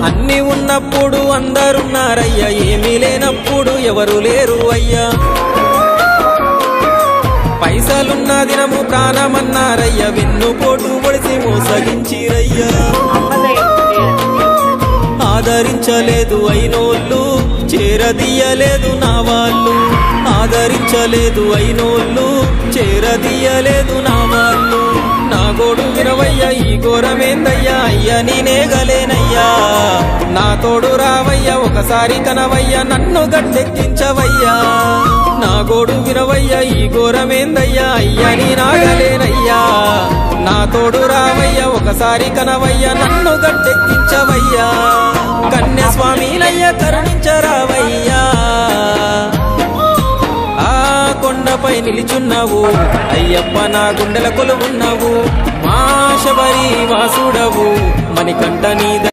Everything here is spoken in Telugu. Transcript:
అన్ని ఉన్నప్పుడు అందరున్నారయ్యా, ఏమీ లేనప్పుడు ఎవరు లేరు అయ్యా. పైసలున్న దినము ప్రాణమన్నారయ్యా, వెన్నుపోటు పొడిసి మోసగించిరయ్యా. ఆదరించలేదు అయినోళ్ళు, చేరదీయలేదు నా వాళ్ళు. ఆదరించలేదు అయినోళ్ళు, చేరదీయలేదు నా వాళ్ళు. నా గోడు వినవయ్యా, ఈ ఘోరమేందయ్యా, అయ్యా నేనే గలేనయ్యా. నా తోడు రావయ్యా, ఒకసారి కనవయ్యా, నన్ను గట్టెక్కించవయ్యా. నా గోడు వినవయ్యా, ఈ ఘోరమేందయ్యా, అయ్యా నీ నాగలేనయ్యా. నా తోడు రావయ్యా, ఒకసారి కనవయ్యా, నన్ను గట్టెక్కించవయ్యా. కన్యస్వామినయ్యా కరుణించరావయ్యా. ఆ కొండపై నిలిచున్నావు అయ్యప్ప, నా గుండెల కొలువున్నావు. మా శబరి వాసుడవు, మణికంఠ నీ